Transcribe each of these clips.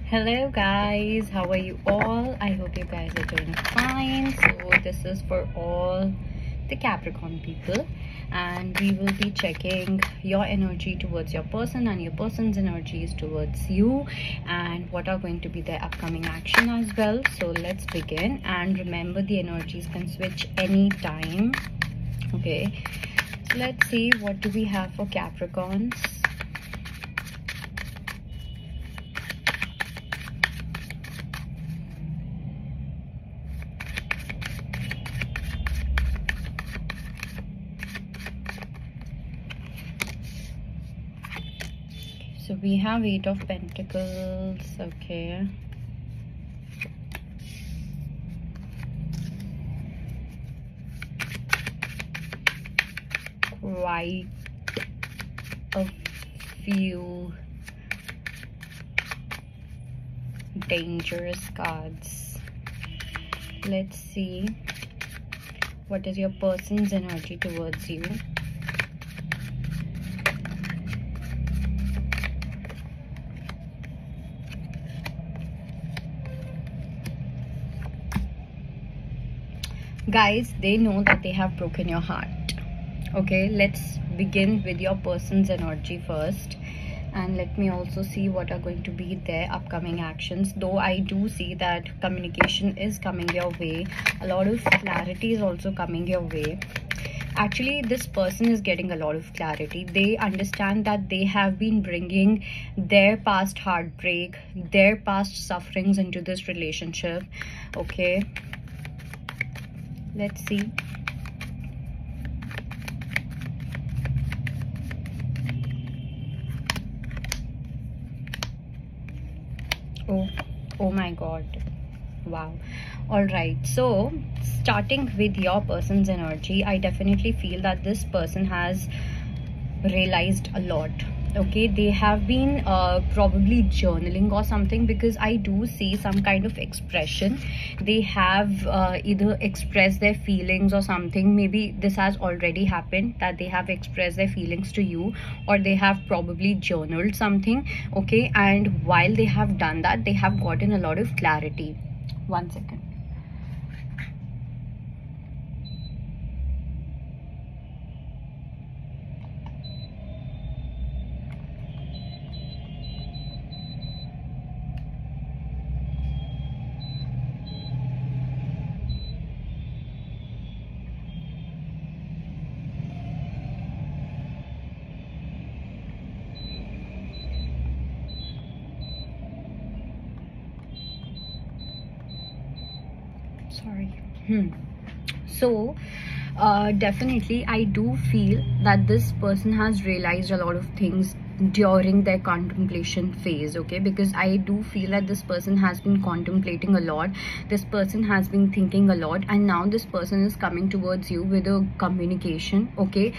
Hello guys, how are you all? I hope you guys are doing fine. So this is for all the Capricorn people, and we will be checking your energy towards your person and your person's energies towards you, and what are going to be their upcoming action as well. So let's begin, and remember the energies can switch anytime. Okay, so let's see what do we have for Capricorns. So we have 8 of Pentacles, okay. Quite a few dangerous cards. Let's see what is your person's energy towards you. Guys, they know that they have broken your heart. Okay, let's begin with your person's energy first, and let me also see what are going to be their upcoming actions. Though I do see that communication is coming your way, a lot of clarity is also coming your way. Actually, this person is getting a lot of clarity. They understand that they have been bringing their past heartbreak, their past sufferings into this relationship. Okay, let's see. Oh my god, wow. All right, so starting with your person's energy, I definitely feel that this person has realized a lot. Okay, they have been probably journaling or something, because I do see some kind of expression. They have either expressed their feelings or something. Maybe this has already happened, that they have expressed their feelings to you, or they have probably journaled something. Okay, and while they have done that, they have gotten a lot of clarity. 1 second. Sorry. So definitely I do feel that this person has realized a lot of things during their contemplation phase. Okay, because I do feel that this person has been contemplating a lot, this person has been thinking a lot, and now this person is coming towards you with a communication. Okay,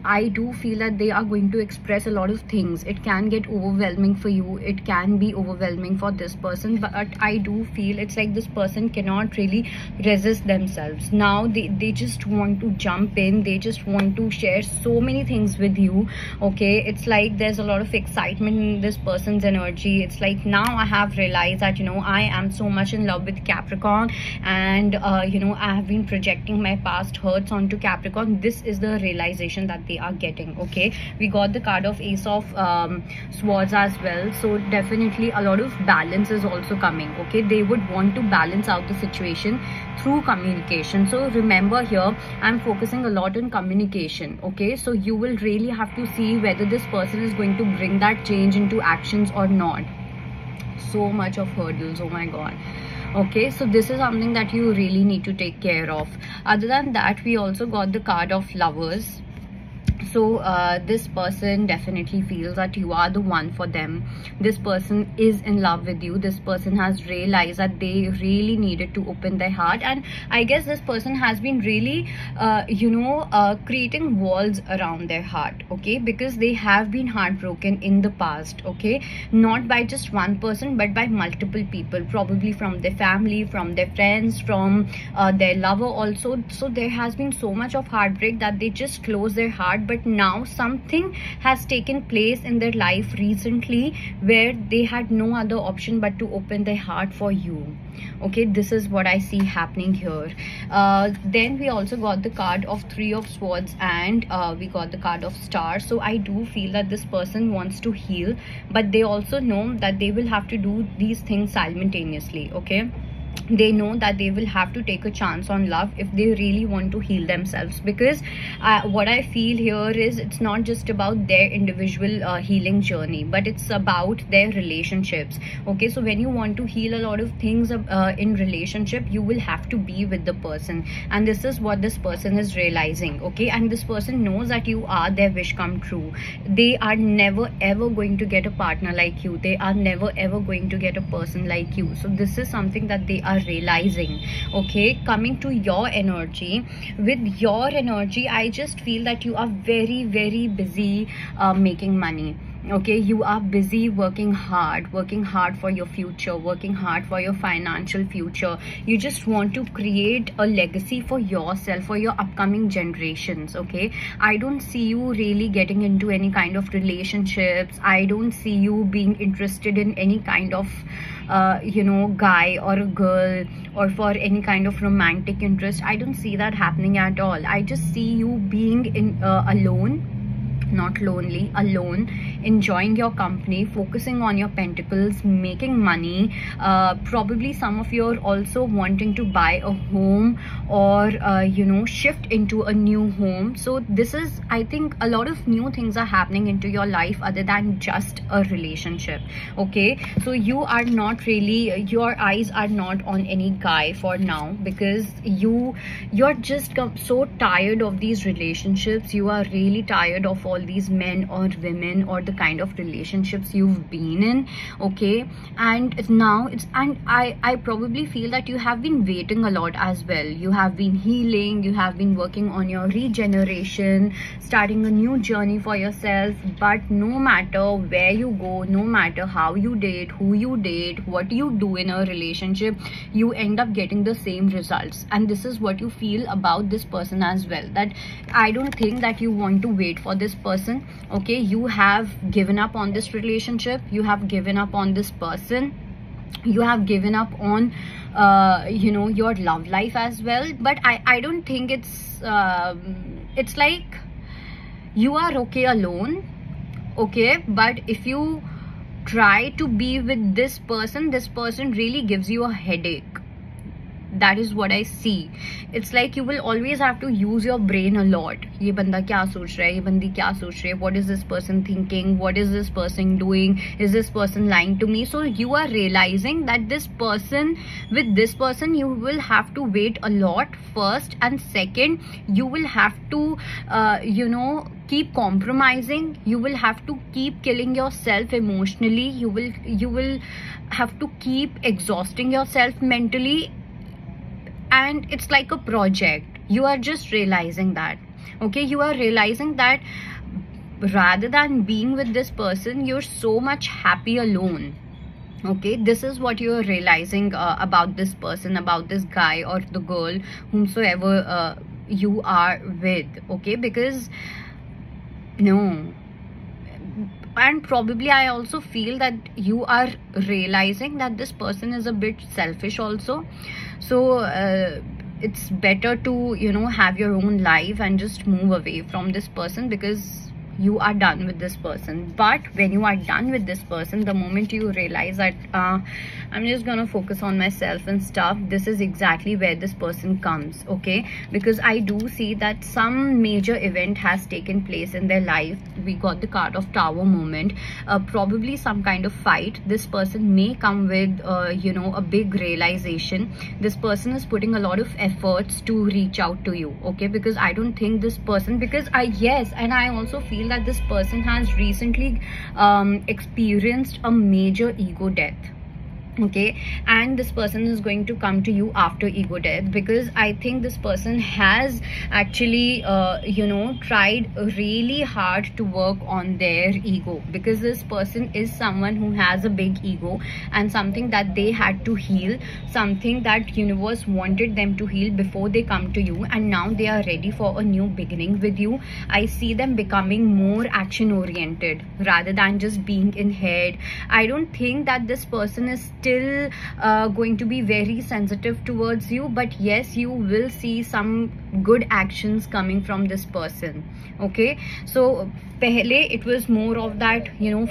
I do feel that they are going to express a lot of things. It can get overwhelming for you, it can be overwhelming for this person, but I do feel it's like this person cannot really resist themselves. Now they just want to jump in, they just want to share so many things with you. Okay, it's like there's a lot of excitement in this person's energy. It's like, now I have realized that, you know, I am so much in love with Capricorn, and you know, I have been projecting my past hurts onto Capricorn. This is the realization that they are getting. Okay, we got the card of Ace of Swords as well, so definitely a lot of balance is also coming. Okay, they would want to balance out the situation through communication. So remember, here I'm focusing a lot on communication. Okay, so you will really have to see whether this person is going to bring that change into actions or not. So much of hurdles, oh my god. Okay, so this is something that you really need to take care of. Other than that, we also got the card of Lovers. So this person definitely feels that you are the one for them. This person is in love with you. This person has realized that they really needed to open their heart, and I guess this person has been really creating walls around their heart. Okay, because they have been heartbroken in the past. Okay, not by just one person, but by multiple people, probably from their family, from their friends, from their lover also. So there has been so much of heartbreak that they just close their heart, but but now something has taken place in their life recently where they had no other option but to open their heart for you. Okay, this is what I see happening here. Then we also got the card of Three of Swords, and we got the card of Star. So I do feel that this person wants to heal, but they also know that they will have to do these things simultaneously. Okay, they know that they will have to take a chance on love if they really want to heal themselves, because what I feel here is it's not just about their individual healing journey, but it's about their relationships. Okay, so when you want to heal a lot of things in relationship, you will have to be with the person, and this is what this person is realizing. Okay, and this person knows that you are their wish come true. They are never ever going to get a partner like you. They are never ever going to get a person like you. So this is something that they are realizing. Okay, coming to your energy, with your energy I just feel that you are very busy making money. Okay, you are busy working hard for your future, working hard for your financial future. You just want to create a legacy for yourself, for your upcoming generations. Okay, I don't see you really getting into any kind of relationships. I don't see you being interested in any kind of guy or a girl, or for any kind of romantic interest. I don't see that happening at all. I just see you being in alone, not lonely, alone, enjoying your company, focusing on your pentacles, making money. Probably some of you are also wanting to buy a home, or shift into a new home. So this is, I think, a lot of new things are happening into your life other than just a relationship. Okay, so you are not really, your eyes are not on any guy for now, because you're just so tired of these relationships. You are really tired of all these men or women, or the kind of relationships you've been in. Okay, and now it's, and I probably feel that you have been waiting a lot as well. You have been healing, you have been working on your regeneration, starting a new journey for yourself. But no matter where you go, no matter how you date, who you date, what you do in a relationship, you end up getting the same results. And this is what you feel about this person as well, that I don't think that you want to wait for this person. Okay, you have given up on this relationship, you have given up on this person, you have given up on your love life as well. But I don't think it's like you are okay alone. Okay, but if you try to be with this person really gives you a headache. That is what I see. It's like you will always have to use your brain a lot. ये बंदा क्या सोच रहा है, ये बंदी क्या सोच रही है, what is this person thinking, what is this person doing, is this person lying to me? So you are realizing that this person, with this person you will have to wait a lot, first, and second, you will have to keep compromising. You will have to keep killing yourself emotionally. You will have to keep exhausting yourself mentally. And it's like a project. You are just realizing that. Okay, you are realizing that rather than being with this person, you're so much happy alone. Okay, this is what you are realizing about this person, about this guy or the girl, whomsoever you are with. Okay, because no, and probably I also feel that you are realizing that this person is a bit selfish also. So it's better to have your own life and just move away from this person, because you are done with this person. But when you are done with this person, the moment you realize that I'm just gonna focus on myself and stuff, this is exactly where this person comes. Okay, because I do see that some major event has taken place in their life. We got the card of Tower moment. Probably some kind of fight. This person may come with a big realization. This person is putting a lot of efforts to reach out to you. Okay, because I don't think this person, because I also feel that this person has recently experienced a major ego death. okay, and this person is going to come to you after ego death, because I think this person has actually tried really hard to work on their ego, because this person is someone who has a big ego and something that they had to heal, something that universe wanted them to heal before they come to you, and now they are ready for a new beginning with you. I see them becoming more action oriented rather than just being in head. I don't think that this person is still going to be very sensitive towards you, but yes, you will see some good actions coming from this person. Okay, so pehle it was more of that,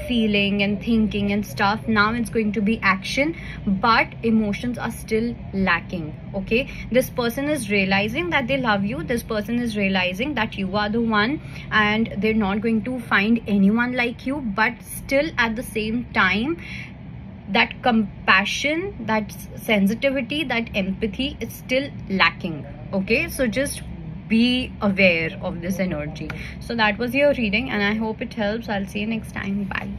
feeling and thinking and stuff. Now it's going to be action, but emotions are still lacking. Okay, this person is realizing that they love you, this person is realizing that you are the one, and they're not going to find anyone like you, but still at the same time, that compassion, that sensitivity, that empathy is still lacking. Okay, so just be aware of this energy. So that was your reading, and I hope it helps. I'll see you next time. Bye.